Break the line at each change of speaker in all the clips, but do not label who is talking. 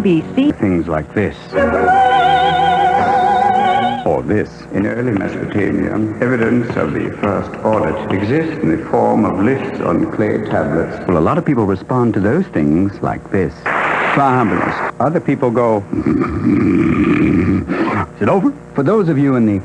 BC.
Things like this. Or this. In early Mesopotamia, evidence of the first audit exists in the form of lists on clay tablets. Well, a lot of people respond to those things like this. Fabulous. Other people go, is it over? For those of you in the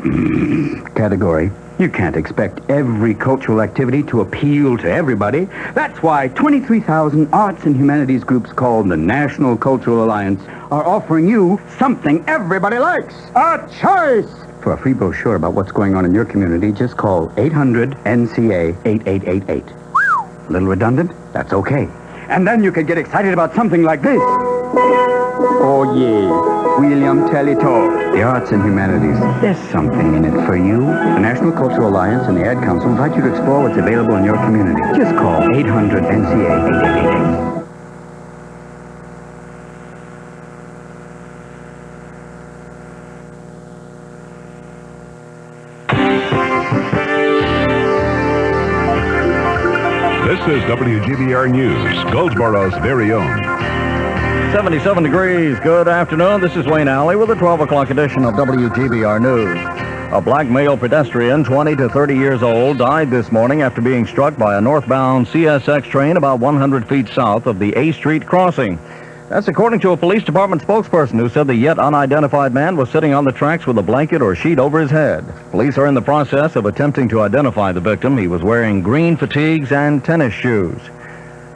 category, you can't expect every cultural activity to appeal to everybody. That's why 23,000 arts and humanities groups called the National Cultural Alliance are offering you something everybody likes. A choice! For a free brochure about what's going on in your community, just call 800-NCA-8888. A little redundant? That's okay. And then you could get excited about something like this. Oh, yeah. William Tellito. The arts and humanities. There's something in it for you. The National Cultural Alliance and the Ad Council invite you to explore what's available in your community. Just call 800-NCA-8888.
This is WGBR News, Goldsboro's very own.
77 degrees. Good afternoon. This is Wayne Alley with the 12 o'clock edition of WGBR News. A black male pedestrian, 20 to 30 years old, died this morning after being struck by a northbound CSX train about 100 feet south of the A Street crossing. That's according to a police department spokesperson who said the yet unidentified man was sitting on the tracks with a blanket or sheet over his head. Police are in the process of attempting to identify the victim. He was wearing green fatigues and tennis shoes.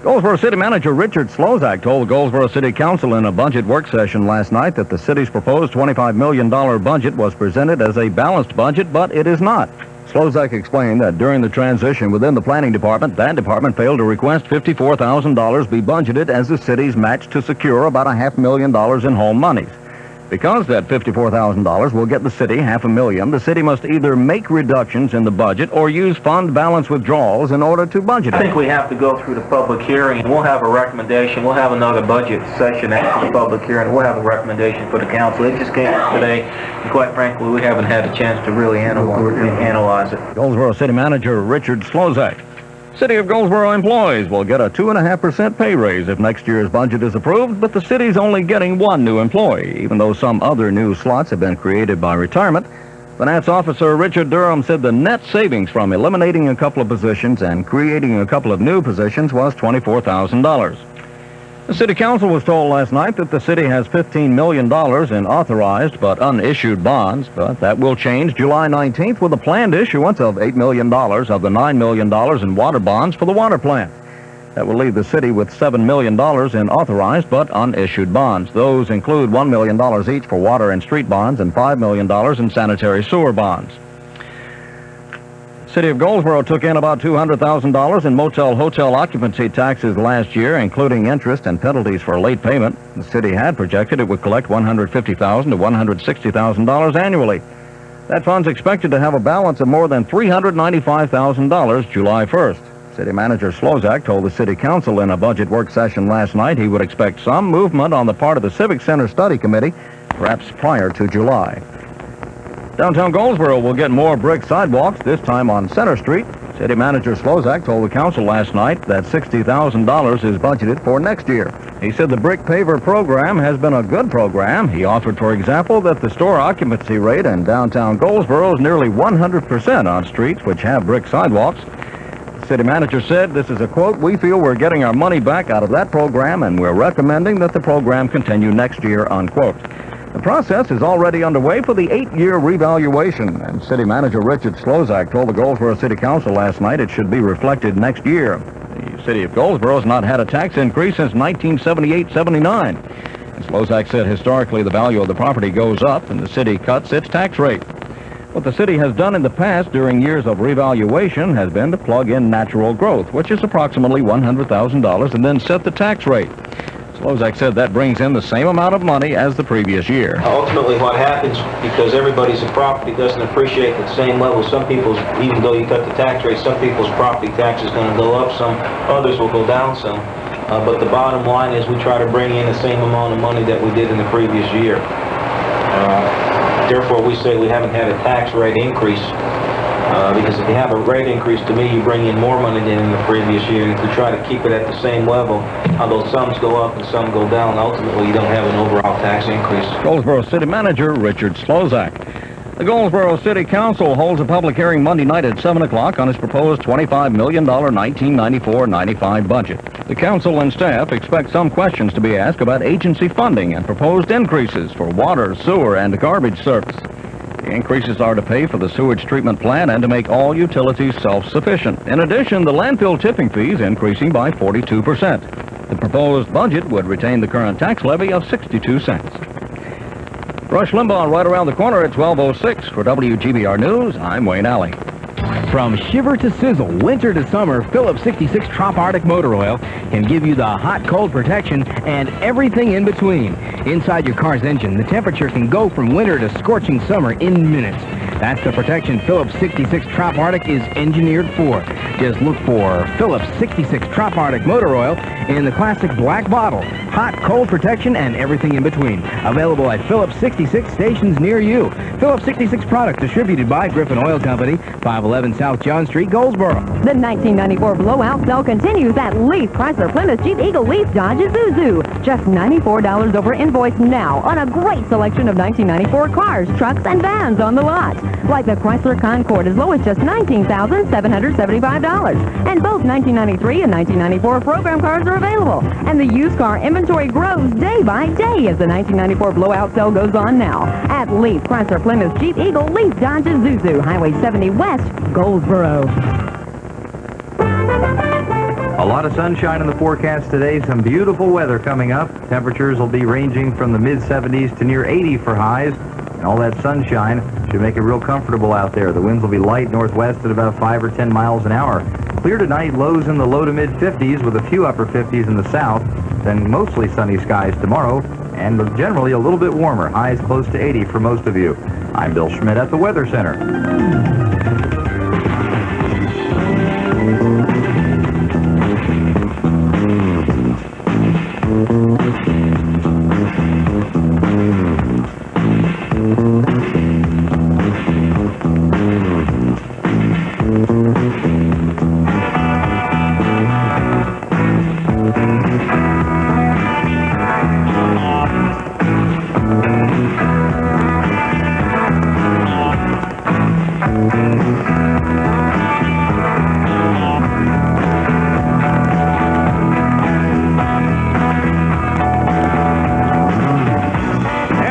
Goldsboro City Manager Richard Slozak told the Goldsboro City Council in a budget work session last night that the city's proposed $25 million budget was presented as a balanced budget, but it is not. Slozak explained that during the transition within the planning department, that department failed to request $54,000 be budgeted as the city's match to secure about $500,000 in home monies. Because that $54,000 will get the city $500,000, the city must either make reductions in the budget or use fund balance withdrawals in order to budget it.
I think we have to go through the public hearing. We'll have a recommendation. We'll have another budget session after the public hearing. We'll have a recommendation for the council. It just came out today, and quite frankly, we haven't had a chance to really analyze it.
Goldsboro City Manager Richard Slozak. City of Goldsboro employees will get a 2.5% pay raise if next year's budget is approved, but the city's only getting one new employee, even though some other new slots have been created by retirement. Finance Officer Richard Durham said the net savings from eliminating a couple of positions and creating a couple of new positions was $24,000. The City Council was told last night that the city has $15 million in authorized but unissued bonds, but that will change July 19th with a planned issuance of $8 million of the $9 million in water bonds for the water plant. That will leave the city with $7 million in authorized but unissued bonds. Those include $1 million each for water and street bonds and $5 million in sanitary sewer bonds. City of Goldsboro took in about $200,000 in motel-hotel occupancy taxes last year, including interest and penalties for late payment. The city had projected it would collect $150,000 to $160,000 annually. That fund's expected to have a balance of more than $395,000 July 1st. City Manager Slozak told the City Council in a budget work session last night he would expect some movement on the part of the Civic Center Study Committee, perhaps prior to July. Downtown Goldsboro will get more brick sidewalks, this time on Center Street. City Manager Slozak told the council last night that $60,000 is budgeted for next year. He said the brick paver program has been a good program. He offered, for example, that the store occupancy rate in downtown Goldsboro is nearly 100% on streets which have brick sidewalks. The city manager said, this is a quote, "We feel we're getting our money back out of that program and we're recommending that the program continue next year," unquote. The process is already underway for the 8-year revaluation, and City Manager Richard Slozak told the Goldsboro City Council last night it should be reflected next year. The City of Goldsboro has not had a tax increase since 1978-79. And Slozak said historically the value of the property goes up and the city cuts its tax rate. What the city has done in the past during years of revaluation has been to plug in natural growth, which is approximately $100,000, and then set the tax rate. Slozak said that brings in the same amount of money as the previous year.
Ultimately, what happens, because everybody's property doesn't appreciate at the same level, some people's, even though you cut the tax rate, some people's property tax is going to go up, some others will go down some. But the bottom line is we try to bring in the same amount of money that we did in the previous year. Therefore, we say we haven't had a tax rate increase Because if you have a rate increase, to me, you bring in more money than in the previous year. To try to keep it at the same level, although some go up and some go down, ultimately you don't have an overall tax increase.
Goldsboro City Manager Richard Slozak. The Goldsboro City Council holds a public hearing Monday night at 7 o'clock on its proposed $25 million 1994-95 budget. The council and staff expect some questions to be asked about agency funding and proposed increases for water, sewer, and garbage service. The increases are to pay for the sewage treatment plant and to make all utilities self-sufficient. In addition, the landfill tipping fee is increasing by 42%. The proposed budget would retain the current tax levy of 62 cents. Rush Limbaugh right around the corner at 12:06. For WGBR News, I'm Wayne Alley.
From shiver to sizzle, winter to summer, Phillips 66 Trop Arctic Motor Oil can give you the hot-cold protection and everything in between. Inside your car's engine, the temperature can go from winter to scorching summer in minutes. That's the protection Phillips 66 Trop Arctic is engineered for. Just look for Phillips 66 Trop Arctic Motor Oil in the classic black bottle. Hot, cold protection, and everything in between. Available at Phillips 66 stations near you. Phillips 66 products distributed by Griffin Oil Company, 511 South John Street, Goldsboro.
The 1994 blowout sale continues at Leaf Chrysler Plymouth Jeep Eagle Leaf Dodge Isuzu. Just $94 over invoice now on a great selection of 1994 cars, trucks, and vans on the lot. Like the Chrysler Concorde as low as just $19,775. And both 1993 and 1994 program cars are available. And the used car inventory grows day by day as the 1994 blowout sale goes on now. At Leaf Chrysler Plymouth Jeep Eagle Leaf Dodge Isuzu, Highway 70 West, Goldsboro.
A lot of sunshine in the forecast today. Some beautiful weather coming up. Temperatures will be ranging from the mid-70s to near 80 for highs. And all that sunshine should make it real comfortable out there. The winds will be light northwest at about 5 or 10 miles an hour. Clear tonight, lows in the low to mid-50s with a few upper 50s in the south. Then mostly sunny skies tomorrow, and generally a little bit warmer. Highs close to 80 for most of you. I'm Bill Schmidt at the Weather Center.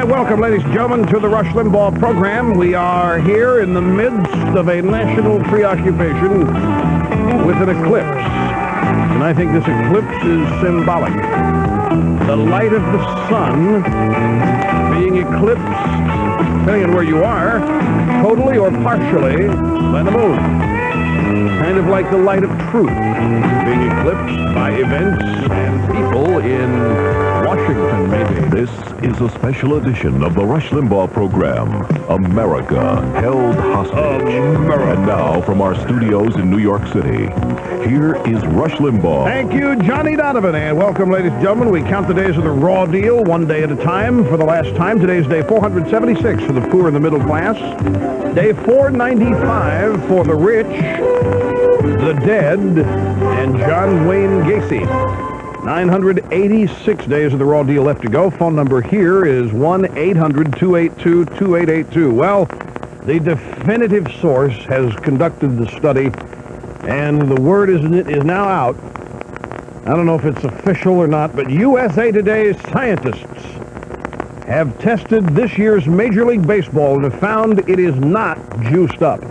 Welcome, ladies and gentlemen, to the Rush Limbaugh program. We are here in the midst of a national preoccupation with an eclipse. And I think this eclipse is symbolic. The light of the sun being eclipsed, depending on where you are, totally or partially by the moon. Kind of like the light of truth being eclipsed by events and people in Washington, maybe.
This is a special edition of the Rush Limbaugh program, America Held Hostage.
America.
And now, from our studios in New York City, here is Rush Limbaugh.
Thank you, Johnny Donovan, and welcome, ladies and gentlemen. We count the days of the raw deal, one day at a time. For the last time, today's day 476 for the poor and the middle class. Day 495 for the rich, the dead, and John Wayne Gacy. 986 days of the raw deal left to go. Phone number here is 1-800-282-2882. Well, the definitive source has conducted the study, and the word is now out. I don't know if it's official or not, but USA Today's scientists have tested this year's Major League Baseball and have found it is not juiced up.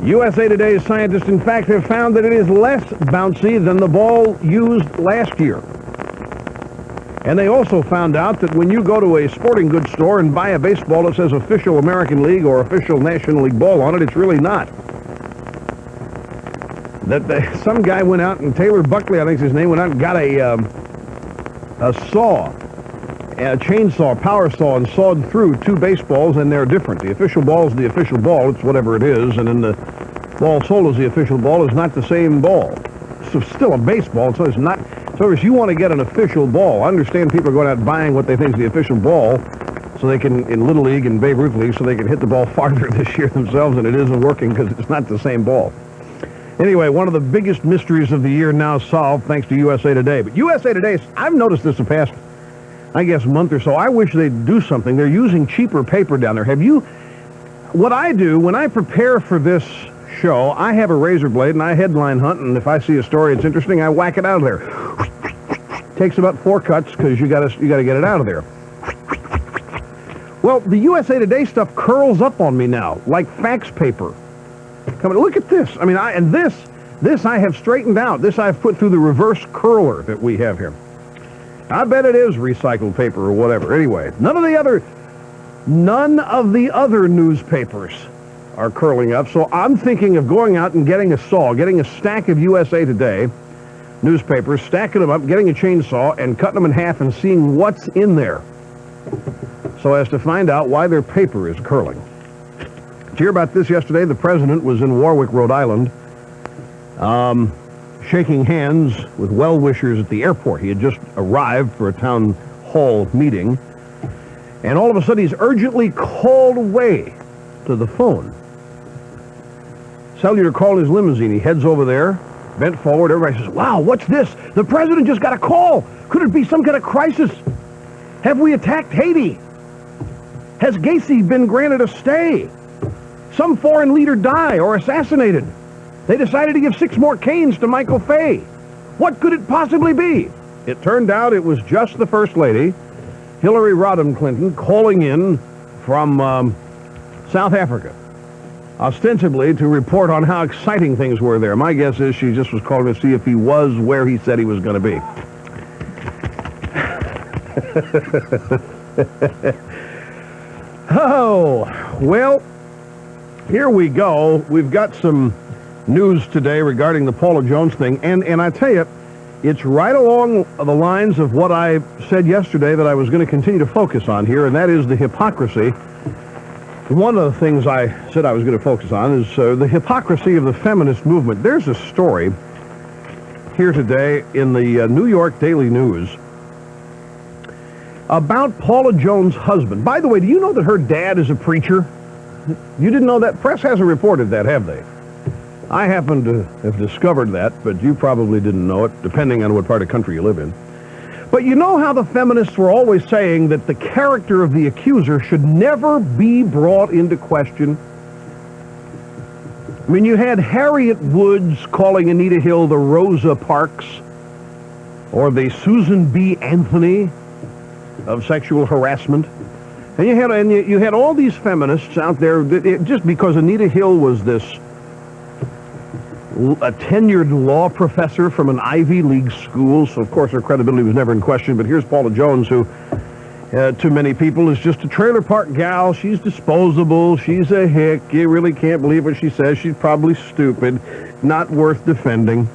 USA Today's scientists, in fact, have found that it is less bouncy than the ball used last year. And they also found out that when you go to a sporting goods store and buy a baseball that says official American League or official National League ball on it, it's really not. Some guy went out, and Taylor Buckley, I think's his name, went out and got a saw, a chainsaw, power saw, and sawed through two baseballs, and they're different. The official ball is the official ball. It's whatever it is. And then the ball sold as the official ball is not the same ball. So still a baseball, so it's not. So if you want to get an official ball, I understand people are going out buying what they think is the official ball, so they can, in Little League and Babe Ruth League, so they can hit the ball farther this year themselves, and it isn't working because it's not the same ball. Anyway, one of the biggest mysteries of the year now solved thanks to USA Today. But USA Today, I've noticed this the past, I guess, month or so. I wish they'd do something. They're using cheaper paper down there. What I do when I prepare for this show, I have a razor blade and I headline hunt, and if I see a story that's interesting, I whack it out of there. Takes about 4 cuts because you gotta get it out of there. Well, the USA Today stuff curls up on me now, like fax paper. Come on, look at this. I mean, this I have straightened out. This I've put through the reverse curler that we have here. I bet it is recycled paper or whatever. Anyway, none of the other newspapers are curling up, so I'm thinking of going out and getting a saw, getting a stack of USA Today newspapers, stacking them up, getting a chainsaw, and cutting them in half and seeing what's in there, so as to find out why their paper is curling. Did you hear about this yesterday? The president was in Warwick, Rhode Island, shaking hands with well-wishers at the airport. He had just arrived for a town hall meeting, and all of a sudden he's urgently called away to the phone. Cellular called his limousine. He heads over there, bent forward. Everybody says, wow, what's this? The president just got a call. Could it be some kind of crisis? Have we attacked Haiti? Has Gacy been granted a stay? Some foreign leader die or assassinated? They decided to give 6 more canes to Michael Fay. What could it possibly be? It turned out it was just the First Lady, Hillary Rodham Clinton, calling in from South Africa, ostensibly to report on how exciting things were there. My guess is she just was calling to see if he was where he said he was going to be. Oh, well, here we go. We've got some news today regarding the Paula Jones thing, and I tell you, it's right along the lines of what I said yesterday that I was going to continue to focus on here, and that is the hypocrisy. One of the things I said I was going to focus on is the hypocrisy of the feminist movement. There's a story here today in the New York Daily News about Paula Jones' husband. By the way, do you know that her dad is a preacher? You didn't know that? Press hasn't reported that, have they? I happen to have discovered that, but you probably didn't know it, depending on what part of the country you live in. But you know how the feminists were always saying that the character of the accuser should never be brought into question? I mean, you had Harriet Woods calling Anita Hill the Rosa Parks, or the Susan B. Anthony of sexual harassment. And you had all these feminists out there, just because Anita Hill was a tenured law professor from an Ivy League school, so of course her credibility was never in question. But here's Paula Jones, who to many people is just a trailer park gal. She's disposable. She's a hick. You really can't believe what she says. She's probably stupid, not worth defending.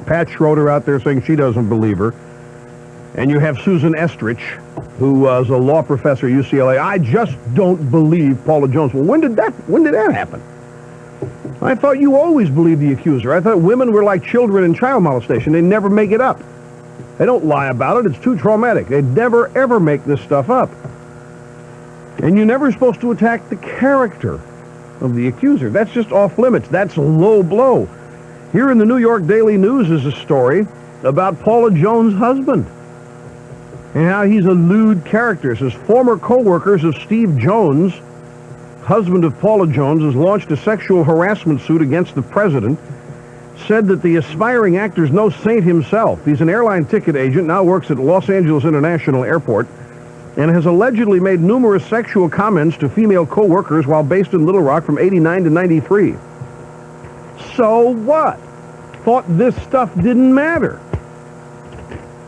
Pat Schroeder out there saying she doesn't believe her. And you have Susan Estrich, who was a law professor at UCLA. I just don't believe Paula Jones. Well, when did that happen? I thought you always believed the accuser. I thought women were like children in child molestation. They never make it up. They don't lie about it. It's too traumatic. They never, ever make this stuff up. And you're never supposed to attack the character of the accuser. That's just off limits. That's a low blow. Here in the New York Daily News is a story about Paula Jones' husband and how he's a lewd character. It says former co-workers of Steve Jones, husband of Paula Jones, has launched a sexual harassment suit against the president, said that the aspiring actor is no saint himself. He's an airline ticket agent, now works at Los Angeles International Airport, and has allegedly made numerous sexual comments to female co-workers while based in Little Rock from 89 to 93. So what? Thought this stuff didn't matter.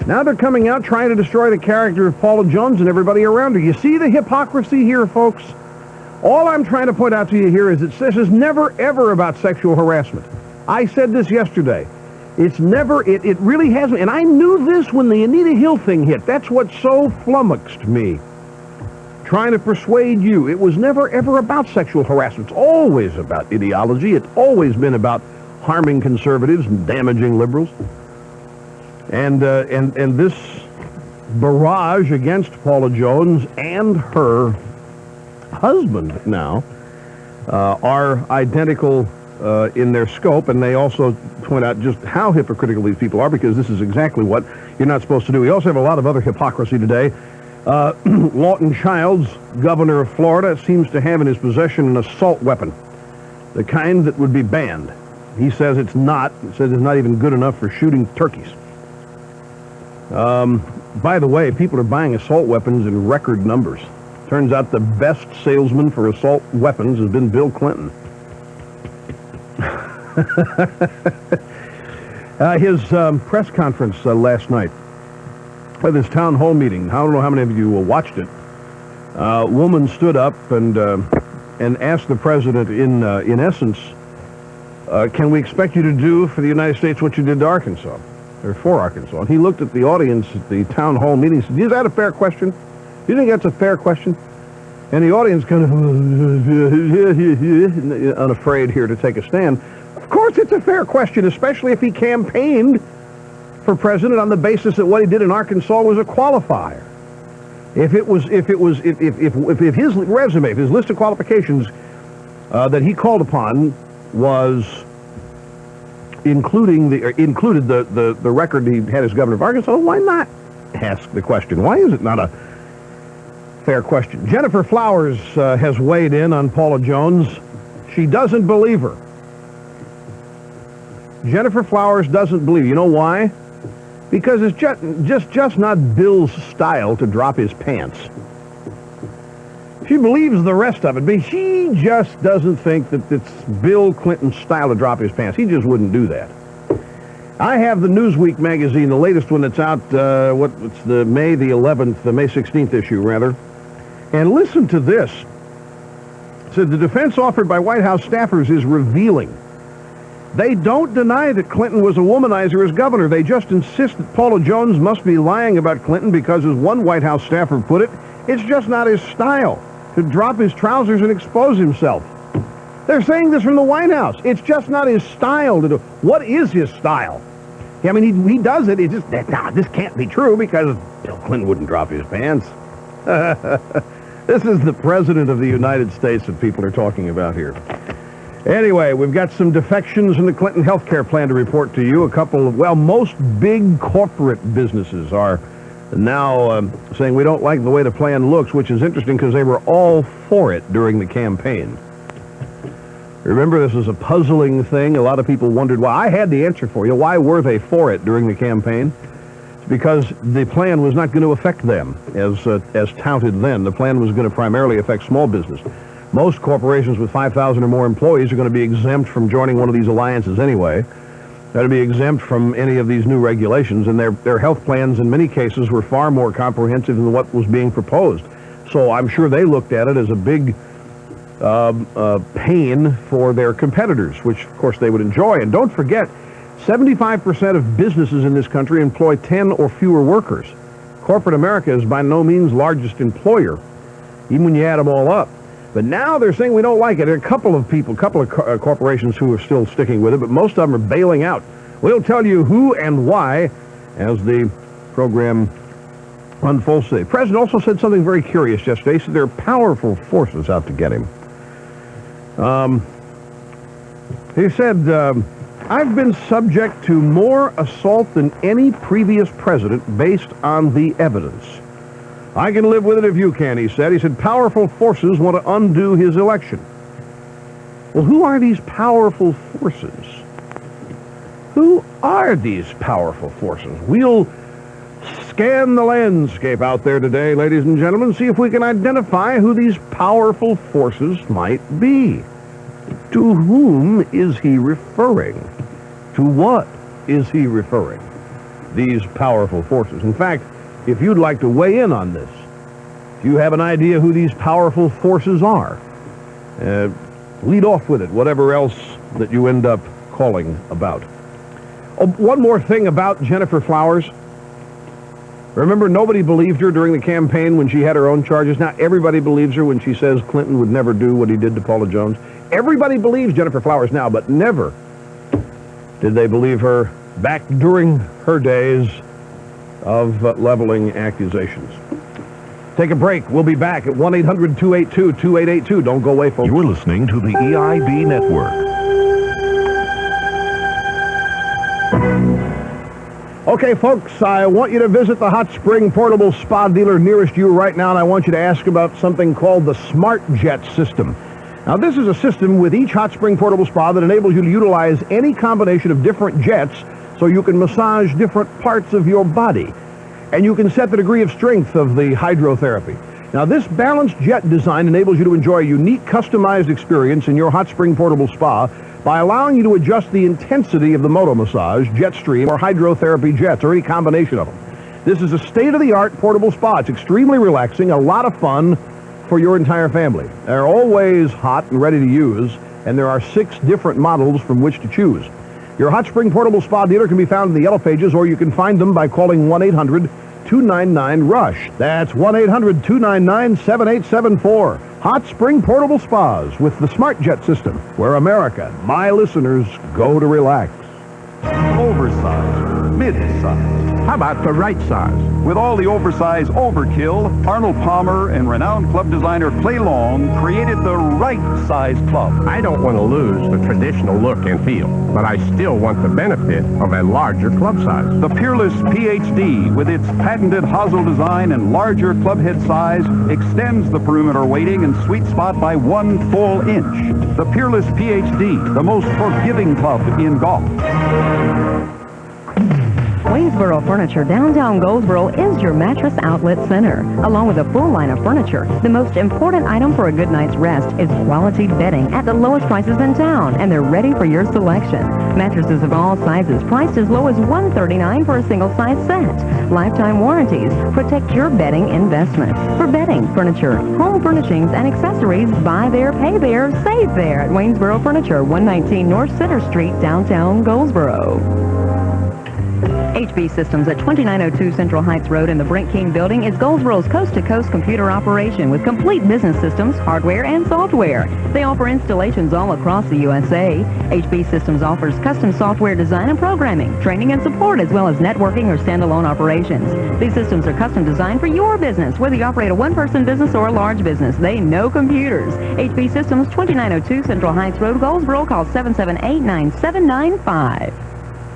Now they're coming out trying to destroy the character of Paula Jones and everybody around her. You see the hypocrisy here, folks? All I'm trying to point out to you here is that this is never, ever about sexual harassment. I said this yesterday. It's never, it really hasn't. And I knew this when the Anita Hill thing hit. That's what so flummoxed me. Trying to persuade you. It was never, ever about sexual harassment. It's always about ideology. It's always been about harming conservatives and damaging liberals. And this barrage against Paula Jones and her husband now are identical in their scope, and they also point out just how hypocritical these people are, because this is exactly what you're not supposed to do. We also have a lot of other hypocrisy today. Lawton Childs, governor of Florida, seems to have in his possession an assault weapon, the kind that would be banned. He says it's not. He says it's not even good enough for shooting turkeys. By the way, people are buying assault weapons in record numbers. Turns out the best salesman for assault weapons has been Bill Clinton. His press conference last night, this town hall meeting, I don't know how many of you watched it. A woman stood up and asked the president, in essence, can we expect you to do for the United States what you did to Arkansas, or for Arkansas? And he looked at the audience at the town hall meeting and said, is that a fair question? Do you think that's a fair question? And the audience kind of unafraid here to take a stand. Of course it's a fair question, especially if he campaigned for president on the basis that what he did in Arkansas was a qualifier. If his resume, if his list of qualifications that he called upon was included the record he had as governor of Arkansas, why not ask the question? Why is it not a fair question? Jennifer Flowers has weighed in on Paula Jones. She doesn't believe her. Jennifer Flowers doesn't believe. You know why? Because it's just not Bill's style to drop his pants. She believes the rest of it, but she just doesn't think that it's Bill Clinton's style to drop his pants. He just wouldn't do that. I have the Newsweek magazine, the latest one that's out, it's the May the 11th, the May 16th issue, rather. And listen to this. It said, the defense offered by White House staffers is revealing. They don't deny that Clinton was a womanizer as governor. They just insist that Paula Jones must be lying about Clinton because, as one White House staffer put it, it's just not his style to drop his trousers and expose himself. They're saying this from the White House. It's just not his style to do. What is his style? I mean, he does it. It's just, this can't be true because Bill Clinton wouldn't drop his pants. This is the President of the United States that people are talking about here. Anyway, we've got some defections in the Clinton health care plan to report to you. A couple of, most big corporate businesses are now saying we don't like the way the plan looks, which is interesting because they were all for it during the campaign. Remember, this was a puzzling thing. A lot of people wondered why. I had the answer for you. Why were they for it during the campaign? It's because the plan was not going to affect them as touted then. The plan was going to primarily affect small business. Most corporations with 5,000 or more employees are going to be exempt from joining one of these alliances anyway. They're to be exempt from any of these new regulations, and their health plans in many cases were far more comprehensive than what was being proposed. So I'm sure they looked at it as a big pain for their competitors, which of course they would enjoy. And don't forget, 75% of businesses in this country employ 10 or fewer workers. Corporate America is by no means largest employer, even when you add them all up. But now they're saying we don't like it. There are a couple of corporations who are still sticking with it, but most of them are bailing out. We'll tell you who and why as the program unfolds today. The president also said something very curious yesterday. He said there are powerful forces out to get him. He said, I've been subject to more assault than any previous president based on the evidence. I can live with it if you can, he said. He said powerful forces want to undo his election. Well, who are these powerful forces? Who are these powerful forces? We'll scan the landscape out there today, ladies and gentlemen, see if we can identify who these powerful forces might be. To whom is he referring? To what is he referring? These powerful forces. In fact, if you'd like to weigh in on this, if you have an idea who these powerful forces are, lead off with it, whatever else that you end up calling about. Oh, one more thing about Jennifer Flowers. Remember, nobody believed her during the campaign when she had her own charges. Now everybody believes her when she says Clinton would never do what he did to Paula Jones. Everybody believes Jennifer Flowers now, but never did they believe her back during her days of leveling accusations. Take a break. We'll be back at 1-800-282-2882. Don't go away, folks.
You're listening to the EIB Network.
Okay, folks, I want you to visit the Hot Spring Portable Spa dealer nearest you right now, and I want you to ask about something called the Smart Jet system. Now, this is a system with each Hot Spring Portable Spa that enables you to utilize any combination of different jets so you can massage different parts of your body. And you can set the degree of strength of the hydrotherapy. Now, this balanced jet design enables you to enjoy a unique, customized experience in your Hot Spring Portable Spa by allowing you to adjust the intensity of the moto massage, jet stream, or hydrotherapy jets, or any combination of them. This is a state-of-the-art portable spa. It's extremely relaxing, a lot of fun for your entire family. They're always hot and ready to use, and there are 6 different models from which to choose. Your Hot Spring Portable Spa dealer can be found in the Yellow Pages, or you can find them by calling 1-800-299-RUSH. That's 1-800-299-7874. Hot Spring Portable Spas with the Smart Jet system, where America, my listeners, go to relax.
Oversized, mid-size. How about the right size? With all the oversized overkill, Arnold Palmer and renowned club designer Clay Long created the right size club.
I don't want to lose the traditional look and feel, but I still want the benefit of a larger club size.
The Peerless PhD, with its patented hosel design and larger club head size, extends the perimeter weighting and sweet spot by 1 full inch. The Peerless PhD, the most forgiving club in golf.
Waynesboro Furniture, downtown Goldsboro, is your mattress outlet center. Along with a full line of furniture, the most important item for a good night's rest is quality bedding at the lowest prices in town, and they're ready for your selection. Mattresses of all sizes, priced as low as $139 for a single-size set. Lifetime warranties protect your bedding investment. For bedding, furniture, home furnishings, and accessories, buy there, pay there, save there at Waynesboro Furniture, 119 North Center Street, downtown Goldsboro. HB Systems at 2902 Central Heights Road in the Brent King Building is Goldsboro's coast-to-coast computer operation with complete business systems, hardware, and software. They offer installations all across the USA. HB Systems offers custom software design and programming, training and support, as well as networking or standalone operations. These systems are custom designed for your business, whether you operate a one-person business or a large business. They know computers. HB Systems, 2902 Central Heights Road, Goldsboro. Call 778-9795.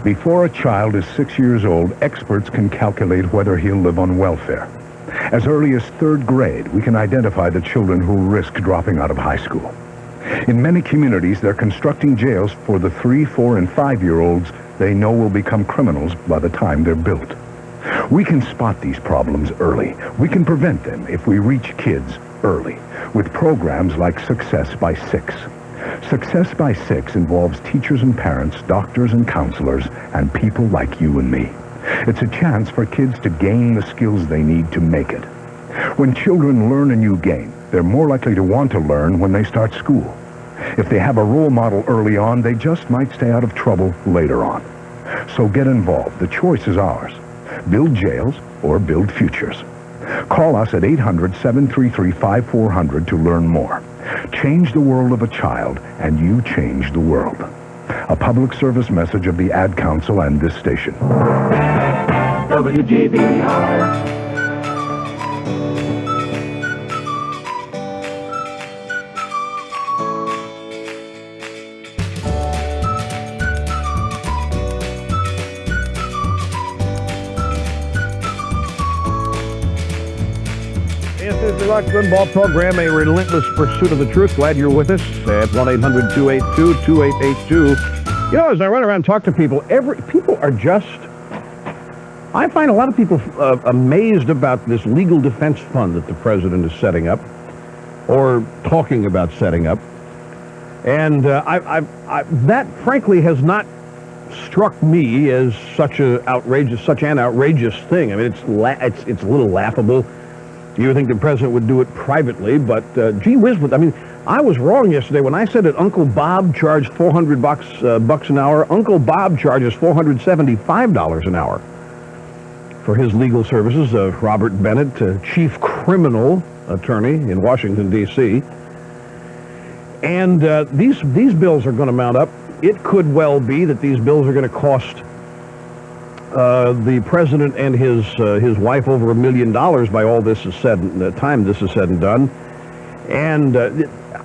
Before a child is 6 years old, experts can calculate whether he'll live on welfare. As early as 3rd grade, we can identify the children who risk dropping out of high school. In many communities, they're constructing jails for the 3, 4, and 5-year-olds they know will become criminals by the time they're built. We can spot these problems early. We can prevent them if we reach kids early with programs like Success by 6. Success by 6 involves teachers and parents, doctors and counselors, and people like you and me. It's a chance for kids to gain the skills they need to make it. When children learn a new game, they're more likely to want to learn when they start school. If they have a role model early on, they just might stay out of trouble later on. So get involved. The choice is ours. Build jails or build futures. Call us at 800-733-5400 to learn more. Change the world of a child, and you change the world. A public service message of the Ad Council and this station.
WGBR.
This is the Rush Limbaugh program, a relentless pursuit of the truth. Glad you're with us at 1-800-282-2882. You know, as I run around and talk to people, people are just... I find a lot of people amazed about this legal defense fund that the president is setting up, or talking about setting up. And that, frankly, has not struck me as such an outrageous thing. I mean, it's a little laughable. You would think the president would do it privately, but gee whiz, I mean, I was wrong yesterday when I said that Uncle Bob charged $400 an hour. Uncle Bob charges $475 an hour for his legal services. Robert Bennett, chief criminal attorney in Washington, D.C. And these bills are going to mount up. It could well be that these bills are going to cost the president and his wife over $1 million by all this is said, the time this is said and done. And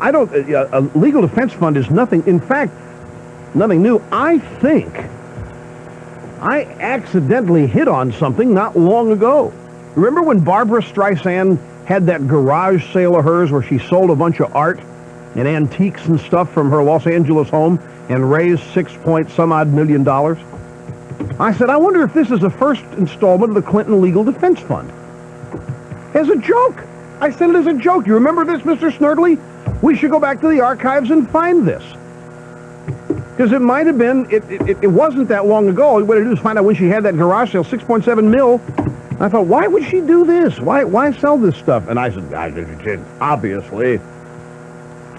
I don't. A legal defense fund is nothing. In fact, nothing new. I think I accidentally hit on something not long ago. Remember when Barbara Streisand had that garage sale of hers where she sold a bunch of art and antiques and stuff from her Los Angeles home and raised $6-point-some-odd million? I said, I wonder if this is the first installment of the Clinton Legal Defense Fund. As a joke. I said it as a joke. You remember this, Mr. Snerdley? We should go back to the archives and find this. Because it might have been, it wasn't that long ago. All we had to do is find out when she had that garage sale, 6.7 mil. I thought, why would she do this? Why sell this stuff? And I said, obviously,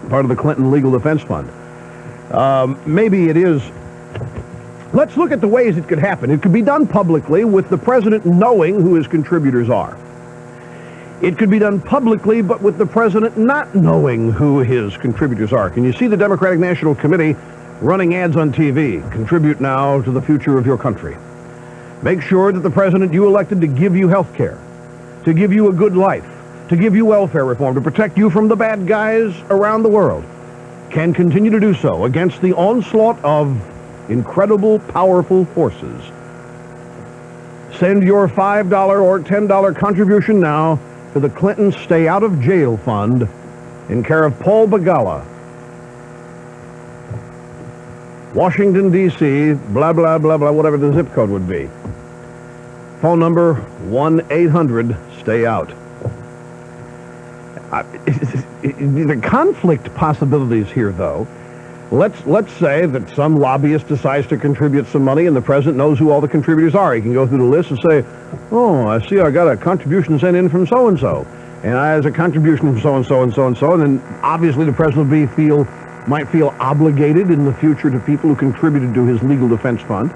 part of the Clinton Legal Defense Fund. Maybe it is. Let's look at the ways it could happen. It could be done publicly with the president knowing who his contributors are. It could be done publicly, but with the president not knowing who his contributors are. Can you see the Democratic National Committee running ads on TV? Contribute now to the future of your country. Make sure that the president you elected to give you health care, to give you a good life, to give you welfare reform, to protect you from the bad guys around the world, can continue to do so against the onslaught of incredible, powerful forces. Send your $5 or $10 contribution now to the Clinton Stay Out of Jail Fund in care of Paul Begala, Washington, D.C., blah, blah, blah, blah, whatever the zip code would be. Phone number 1-800-STAY-OUT. The conflict possibilities here, though, let's say that some lobbyist decides to contribute some money and the president knows who all the contributors are. He can go through the list and say, oh, I see I got a contribution sent in from so-and-so. And I has a contribution from so-and-so and so-and-so. And then obviously the president might feel obligated in the future to people who contributed to his legal defense fund.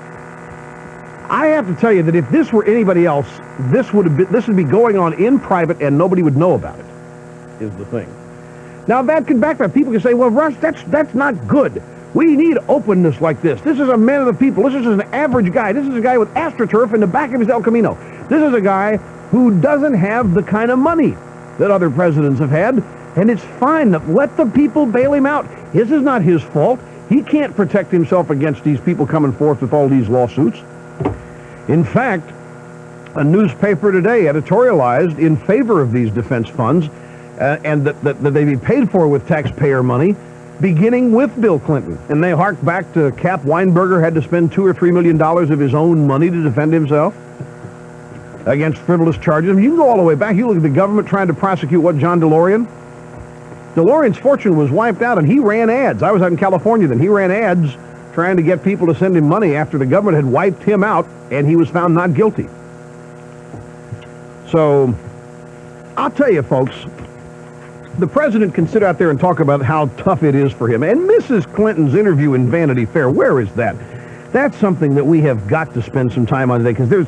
I have to tell you that if this were anybody else, this would be going on in private and nobody would know about it, is the thing. Now that could backfire. People can say, well, Rush, that's not good. We need openness like this. This is a man of the people. This is an average guy. This is a guy with AstroTurf in the back of his El Camino. This is a guy who doesn't have the kind of money that other presidents have had, and it's fine. Let the people bail him out. This is not his fault. He can't protect himself against these people coming forth with all these lawsuits. In fact, a newspaper today editorialized in favor of these defense funds and that they be paid for with taxpayer money, beginning with Bill Clinton. And they hark back to Cap Weinberger had to spend $2 or $3 million of his own money to defend himself against frivolous charges. I mean, you can go all the way back. You look at the government trying to prosecute, John DeLorean? DeLorean's fortune was wiped out, and he ran ads. I was out in California then. He ran ads trying to get people to send him money after the government had wiped him out, and he was found not guilty. So, I'll tell you, folks, the president can sit out there and talk about how tough it is for him. And Mrs. Clinton's interview in Vanity Fair, where is that? That's something that we have got to spend some time on today, because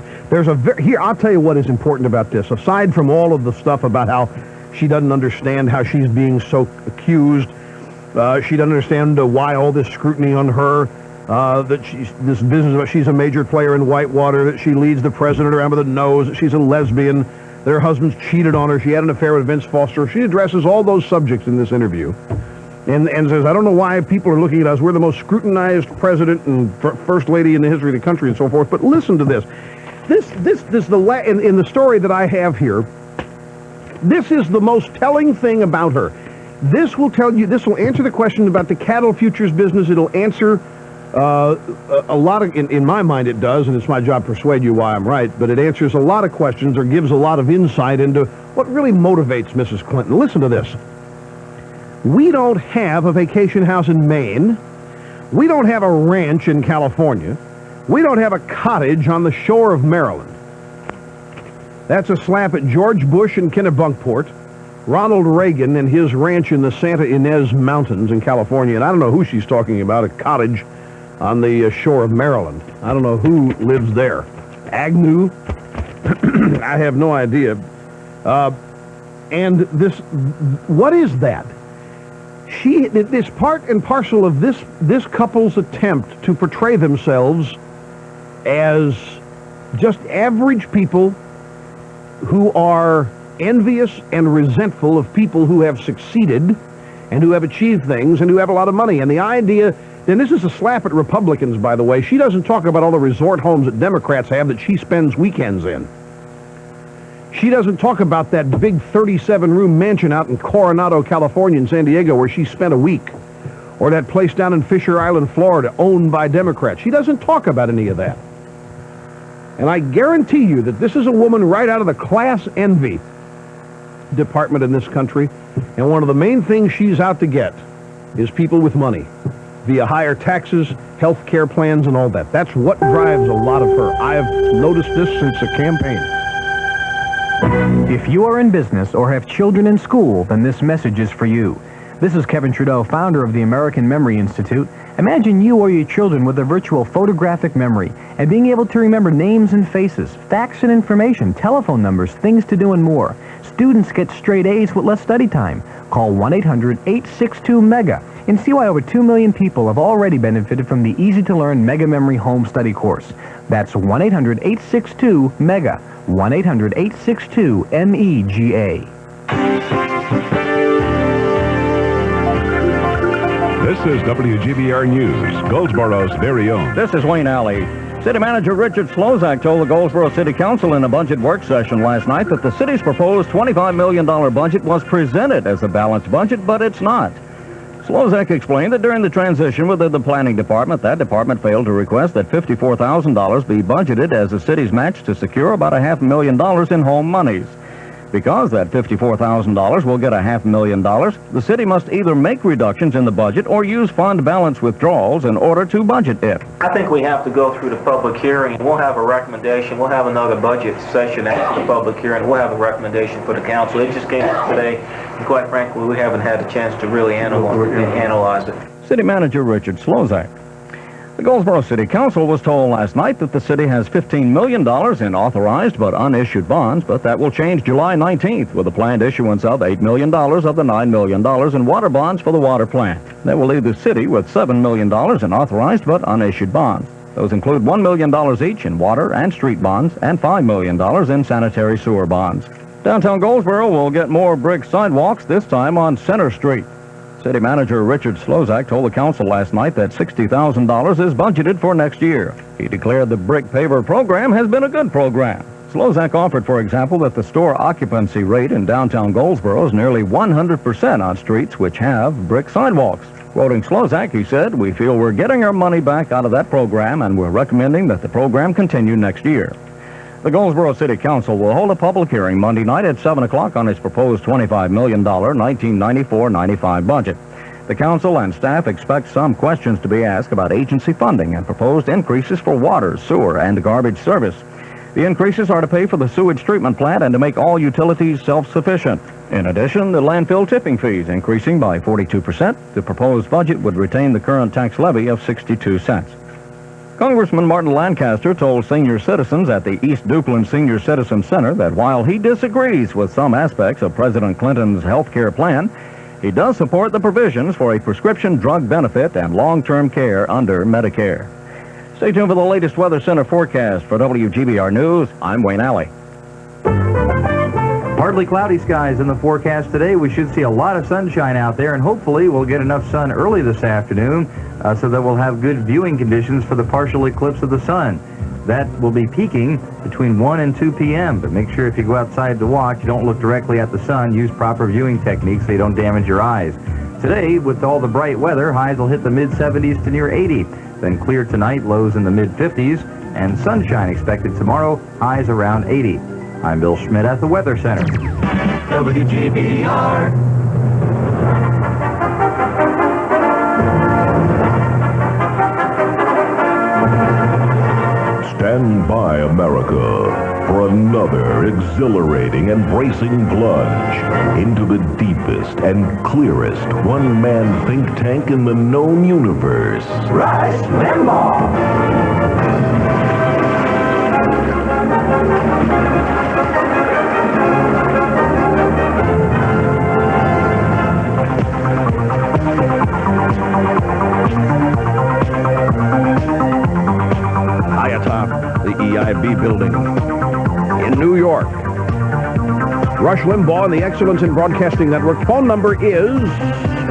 here, I'll tell you what is important about this. Aside from all of the stuff about how she doesn't understand how she's being so accused, she doesn't understand why all this scrutiny on her, that this business about she's a major player in Whitewater, that she leads the president around with a nose, that she's a lesbian, that her husband's cheated on her, she had an affair with Vince Foster. She addresses all those subjects in this interview. And says, I don't know why people are looking at us. We're the most scrutinized president and first lady in the history of the country and so forth. But listen to this. In the story that I have here, this is the most telling thing about her. This will answer the question about the cattle futures business. It'll answer a lot of, in my mind it does, and it's my job to persuade you why I'm right, but it answers a lot of questions or gives a lot of insight into what really motivates Mrs. Clinton. Listen to this. We don't have a vacation house in Maine. We don't have a ranch in California. We don't have a cottage on the shore of Maryland. That's a slap at George Bush and Kennebunkport, Ronald Reagan and his ranch in the Santa Ynez Mountains in California. And I don't know who she's talking about, a cottage on the shore of Maryland. I don't know who lives there. Agnew? I have no idea. And this, what is that? This part and parcel of this couple's attempt to portray themselves as just average people who are envious and resentful of people who have succeeded and who have achieved things and who have a lot of money. And the idea, and this is a slap at Republicans, by the way, she doesn't talk about all the resort homes that Democrats have that she spends weekends in. She doesn't talk about that big 37-room mansion out in Coronado, California, in San Diego, where she spent a week, or that place down in Fisher Island, Florida, owned by Democrats. She doesn't talk about any of that. And I guarantee you that this is a woman right out of the class envy department in this country, and one of the main things she's out to get is people with money via higher taxes, health care plans, and all that. That's what drives a lot of her. I've noticed this since the campaign.
If you are in business or have children in school, then this message is for you. This is Kevin Trudeau, founder of the American Memory Institute. Imagine you or your children with a virtual photographic memory and being able to remember names and faces, facts and information, telephone numbers, things to do, and more. Students get straight A's with less study time. Call 1-800-862-MEGA and see why over 2 million people have already benefited from the easy-to-learn Mega Memory Home Study course. That's 1-800-862-MEGA. 1-800-862-MEGA.
This is WGBR News, Goldsboro's very own.
This is Wayne Alley. City Manager Richard Slozak told the Goldsboro City Council in a budget work session last night that the city's proposed $25 million budget was presented as a balanced budget, but it's not. Slozak explained that during the transition within the planning department, that department failed to request that $54,000 be budgeted as the city's match to secure about $500,000 in home monies. Because that $54,000 will get $500,000, the city must either make reductions in the budget or use fund balance withdrawals in order to budget it.
I think we have to go through the public hearing, and we'll have a recommendation. We'll have another budget session after the public hearing. We'll have a recommendation for the council. It just came out today, and quite frankly, we haven't had a chance to really analyze it.
City Manager Richard Slozak. The Goldsboro City Council was told last night that the city has $15 million in authorized but unissued bonds, but that will change July 19th with a planned issuance of $8 million of the $9 million in water bonds for the water plant. That will leave the city with $7 million in authorized but unissued bonds. Those include $1 million each in water and street bonds and $5 million in sanitary sewer bonds. Downtown Goldsboro will get more brick sidewalks, this time on Center Street. City Manager Richard Slozak told the council last night that $60,000 is budgeted for next year. He declared the brick paver program has been a good program. Slozak offered, for example, that the store occupancy rate in downtown Goldsboro is nearly 100% on streets which have brick sidewalks. Quoting Slozak, he said, "We feel we're getting our money back out of that program, and we're recommending that the program continue next year." The Goldsboro City Council will hold a public hearing Monday night at 7 o'clock on its proposed $25 million 1994-95 budget. The council and staff expect some questions to be asked about agency funding and proposed increases for water, sewer, and garbage service. The increases are to pay for the sewage treatment plant and to make all utilities self-sufficient. In addition, the landfill tipping fees increasing by 42%. The proposed budget would retain the current tax levy of 62 cents. Congressman Martin Lancaster told senior citizens at the East Duplin Senior Citizen Center that while he disagrees with some aspects of President Clinton's health care plan, he does support the provisions for a prescription drug benefit and long-term care under Medicare. Stay tuned for the latest Weather Center forecast. For WGBR News, I'm Wayne Alley.
Partly cloudy skies in the forecast today. We should see a lot of sunshine out there, and hopefully we'll get enough sun early this afternoon so that we'll have good viewing conditions for the partial eclipse of the sun. That will be peaking between 1 and 2 p.m., but make sure if you go outside to watch, you don't look directly at the sun. Use proper viewing techniques so you don't damage your eyes. Today, with all the bright weather, highs will hit the mid-70s to near 80. Then clear tonight, lows in the mid-50s, and sunshine expected tomorrow, highs around 80. I'm Bill Schmidt at the Weather Center.
WGBR.
Stand by, America, for another exhilarating and bracing plunge into the deepest and clearest one-man think tank in the known universe.
Rush Limbaugh.
High atop the EIB building
Rush Limbaugh and the Excellence in Broadcasting Network. Phone number is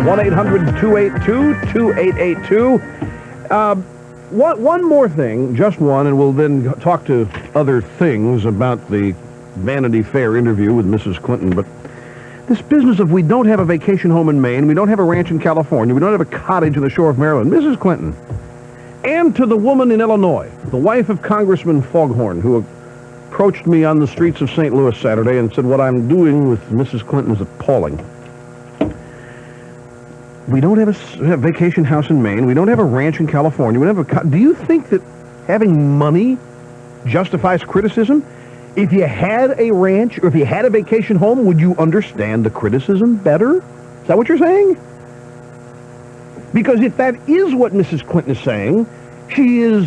1-800-282-2882. One more thing, just one, and we'll then talk to other things about the Vanity Fair interview with Mrs. Clinton. But this business of we don't have a vacation home in Maine, we don't have a ranch in California, we don't have a cottage on the shore of Maryland. Mrs. Clinton, and to the woman in Illinois, the wife of Congressman Foghorn, who approached me on the streets of St. Louis Saturday and said, what I'm doing with Mrs. Clinton is appalling. We don't have a vacation house in Maine. We don't have a ranch in California. We don't have a... Do you think that having money justifies criticism? If you had a ranch or if you had a vacation home, would you understand the criticism better? Is that what you're saying? Because if that is what Mrs. Clinton is saying, she is,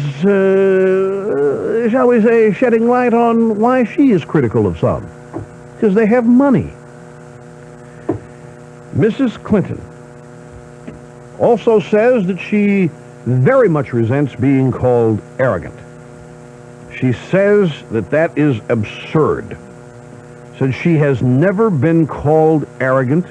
shall we say, shedding light on why she is critical of some. Because they have money. Mrs. Clinton also says that she very much resents being called arrogant. She says that that is absurd. Said she has never been called arrogant.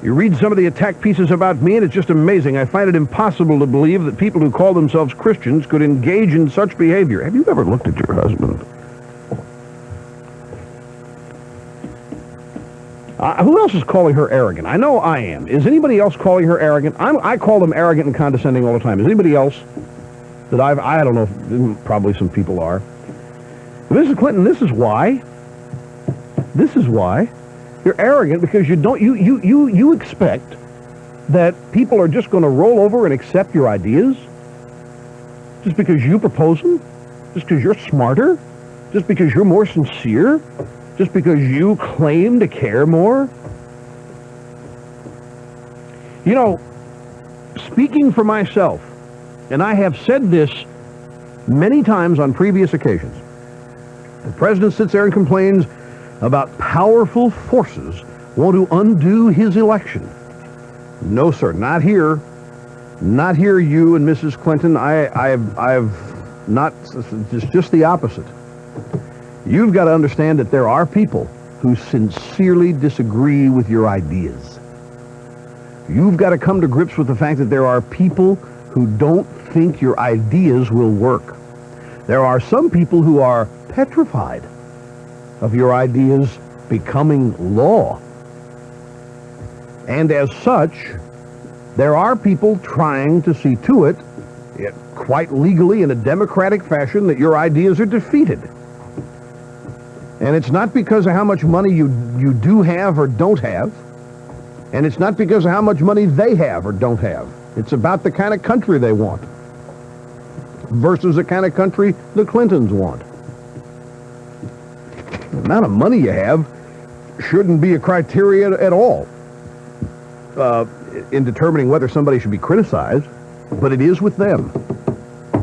You read some of the attack pieces about me, and it's just amazing. I find it impossible to believe that people who call themselves Christians could engage in such behavior. Have you ever looked at your husband? Who else is calling her arrogant? I know I am. Is anybody else calling her arrogant? I call them arrogant and condescending all the time. Is anybody else that I don't know, probably some people are. Mrs. Clinton, this is why. This is why. You're arrogant because you expect that people are just going to roll over and accept your ideas just because you propose them, just because you're smarter, just because you're more sincere, just because you claim to care more. You know, speaking for myself, and I have said this many times on previous occasions, the president sits there and complains about powerful forces want to undo his election. No, sir, not here. Not here, you and Mrs. Clinton. I've not, it's just the opposite. You've got to understand that there are people who sincerely disagree with your ideas. You've got to come to grips with the fact that there are people who don't think your ideas will work. There are some people who are petrified of your ideas becoming law. And as such, there are people trying to see to it, quite legally in a democratic fashion, that your ideas are defeated. And it's not because of how much money you do have or don't have, and it's not because of how much money they have or don't have. It's about the kind of country they want versus the kind of country the Clintons want. The amount of money you have shouldn't be a criteria at all in determining whether somebody should be criticized, but it is with them.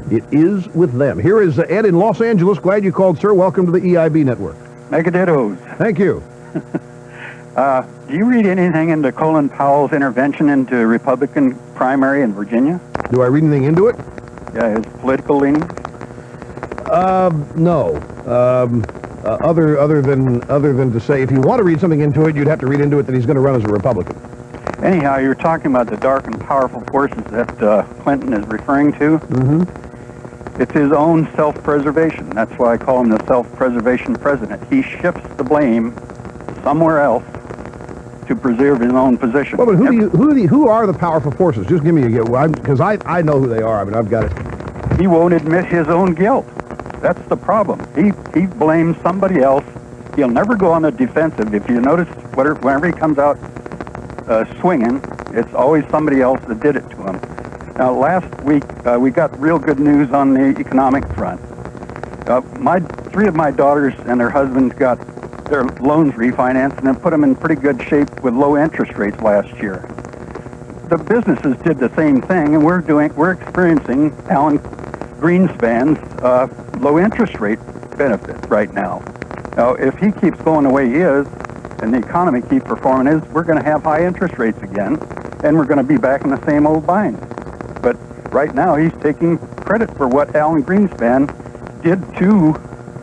It is with them. Here is Ed in Los Angeles. Glad you called, sir. Welcome to the EIB Network.
Megadittos.
Thank you.
Do you read anything into Colin Powell's intervention into Republican primary in Virginia?
Do I read anything into it?
Yeah, his political leanings?
No. Other than to say, if you want to read something into it, you'd have to read into it that he's going to run as a Republican.
Anyhow, you're talking about the dark and powerful forces that Clinton is referring to.
Mm-hmm.
It's his own self-preservation. That's why I call him the self-preservation president. He shifts the blame somewhere else to preserve his own position.
Well, but who are the powerful forces? Just give me because I know who they are. I mean, I've got it.
He won't admit his own guilt. That's the problem. He blames somebody else. He'll never go on the defensive. If you notice, whenever he comes out swinging, it's always somebody else that did it to him. Now, last week, we got real good news on the economic front. Three of my daughters and their husbands got their loans refinanced and then put them in pretty good shape with low interest rates last year. The businesses did the same thing, and we're experiencing Alan Greenspan's low interest rate benefits right now. Now, if he keeps going the way he is, and the economy keeps performing as, we're going to have high interest rates again, and we're going to be back in the same old bind. But right now, he's taking credit for what Alan Greenspan did to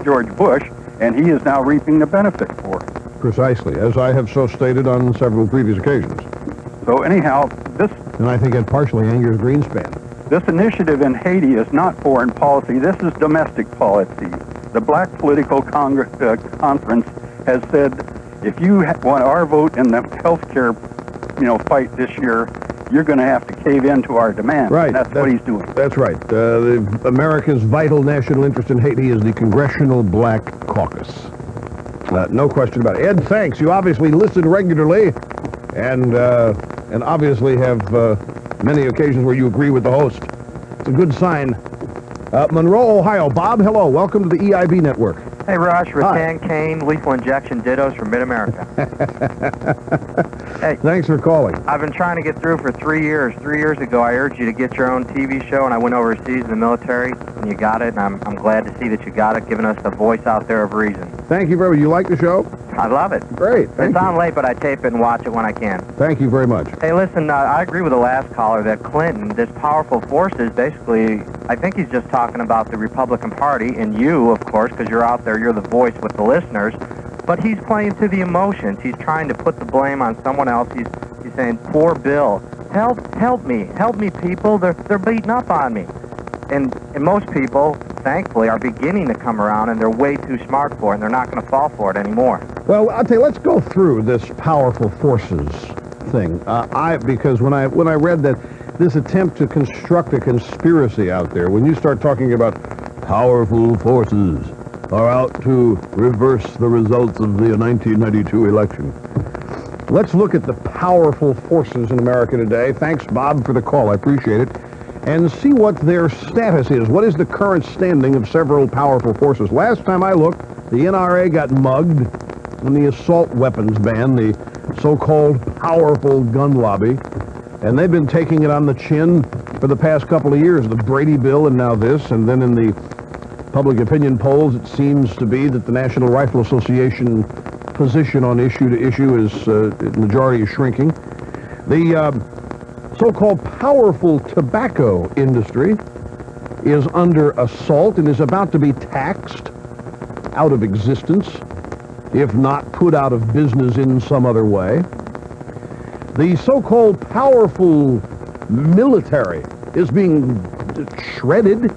George Bush, and he is now reaping the benefit for it.
Precisely, as I have so stated on several previous occasions.
So anyhow, this
And I think it partially angers Greenspan.
this initiative in Haiti is not foreign policy. This is domestic policy. The Black Political Conference has said, if you want our vote in the health care, fight this year, you're going to have to cave in to our demand.
Right.
That's what he's doing.
That's right. America's vital national interest in Haiti is the Congressional Black Caucus. No question about it. Ed, thanks. You obviously listen regularly, and obviously have many occasions where you agree with the host. It's a good sign. Monroe, Ohio. Bob, hello. Welcome to the EIB Network.
Hey, Rush, rattan cane, lethal injection dittos from Mid-America. Hey,
thanks for calling.
I've been trying to get through for 3 years. 3 years ago, I urged you to get your own TV show, and I went overseas in the military, and you got it, and I'm glad to see that you got it, giving us the voice out there of reason.
Thank you very much. You like the show?
I love it.
Great.
It's on late, but I tape it and watch it when I can.
Thank you very much.
Hey, listen, I agree with the last caller that Clinton, this powerful forces, basically, I think he's just talking about the Republican Party, and you, of course, because you're out there, you're the voice with the listeners, but he's playing to the emotions. He's trying to put the blame on someone else. He's saying, poor Bill, help me, people, they're beating up on me. And most people, thankfully, are beginning to come around, and they're way too smart for it, and they're not going to fall for it anymore.
Well, I'll tell you, let's go through this powerful forces thing. Because when I read that this attempt to construct a conspiracy out there, when you start talking about powerful forces are out to reverse the results of the 1992 election. Let's look at the powerful forces in America today. Thanks, Bob, for the call. I appreciate it. And see what their status is. What is the current standing of several powerful forces? Last time I looked, the NRA got mugged on the assault weapons ban, the so-called powerful gun lobby. And they've been taking it on the chin for the past couple of years. The Brady bill and now this. And then in the public opinion polls, it seems to be that the National Rifle Association position on issue to issue is, majority is shrinking. The so-called powerful tobacco industry is under assault and is about to be taxed out of existence, if not put out of business in some other way. The so-called powerful military is being shredded.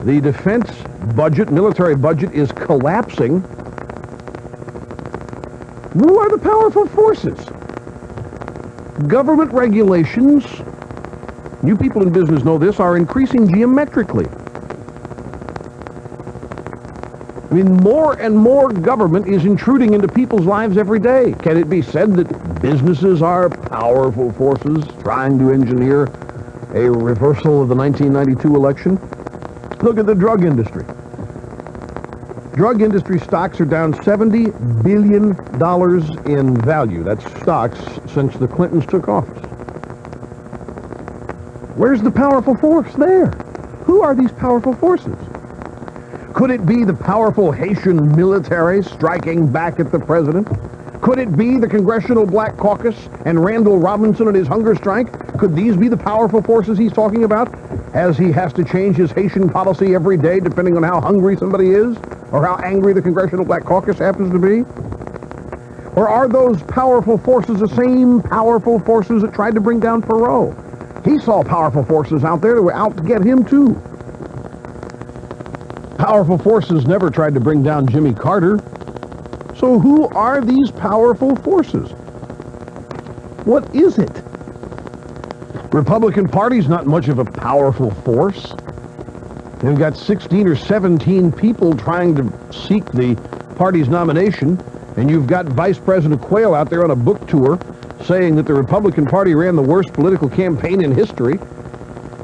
The defense budget, military budget, is collapsing. Who are the powerful forces? Government regulations, you people in business know this, are increasing geometrically. I mean, more and more government is intruding into people's lives every day. Can it be said that businesses are powerful forces trying to engineer a reversal of the 1992 election? Look at the drug industry. Drug industry stocks are down $70 billion in value. That's stocks since the Clintons took office. Where's the powerful force there? Who are these powerful forces? Could it be the powerful Haitian military striking back at the president? Could it be the Congressional Black Caucus and Randall Robinson and his hunger strike? Could these be the powerful forces he's talking about, as he has to change his Haitian policy every day depending on how hungry somebody is, or how angry the Congressional Black Caucus happens to be? Or are those powerful forces the same powerful forces that tried to bring down Perot? He saw powerful forces out there that were out to get him too. Powerful forces never tried to bring down Jimmy Carter. So who are these powerful forces? What is it? Republican Party's not much of a powerful force. They've got 16 or 17 people trying to seek the party's nomination, and you've got Vice President Quayle out there on a book tour saying that the Republican Party ran the worst political campaign in history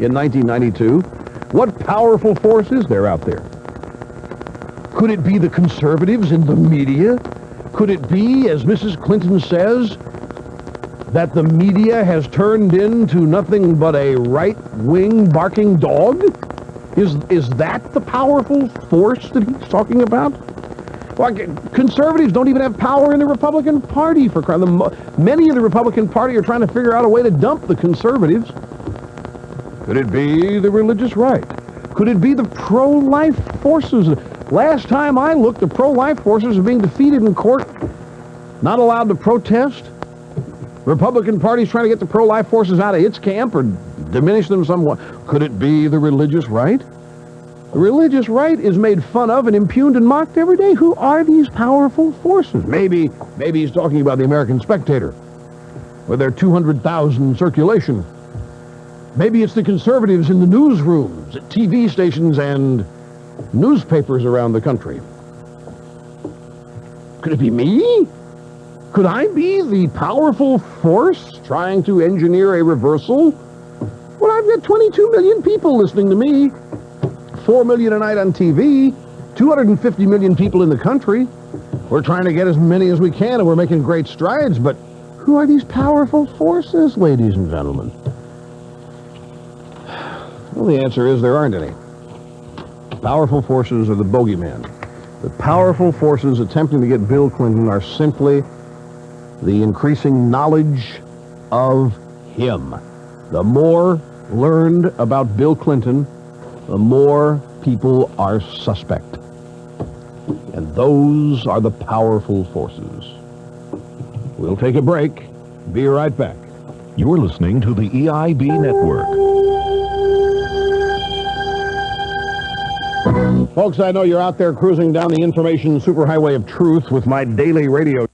in 1992. What powerful force is there out there? Could it be the conservatives in the media? Could it be, as Mrs. Clinton says, that the media has turned into nothing but a right-wing barking dog? Is that the powerful force that he's talking about? Well, conservatives don't even have power in the Republican Party. Many of the Republican Party are trying to figure out a way to dump the conservatives. Could it be the religious right? Could it be the pro-life forces? Last time I looked, the pro-life forces are being defeated in court Not allowed to protest? Republican Party's trying to get the pro-life forces out of its camp or diminish them somewhat. Could it be the religious right? The religious right is made fun of and impugned and mocked every day. Who are these powerful forces? Maybe he's talking about the American Spectator, with their 200,000 in circulation. Maybe it's the conservatives in the newsrooms at TV stations and newspapers around the country. Could it be me? Could I be the powerful force trying to engineer a reversal? Well, I've got 22 million people listening to me. 4 million a night on TV. 250 million people in the country. We're trying to get as many as we can, and we're making great strides, but who are these powerful forces, ladies and gentlemen? Well, the answer is there aren't any. Powerful forces are the bogeyman. The powerful forces attempting to get Bill Clinton are simply the increasing knowledge of him. The more learned about Bill Clinton, the more people are suspect. And those are the powerful forces. We'll take a break. Be right back.
You're listening to the EIB Network.
Folks, I know you're out there cruising down the information superhighway of truth with my daily radio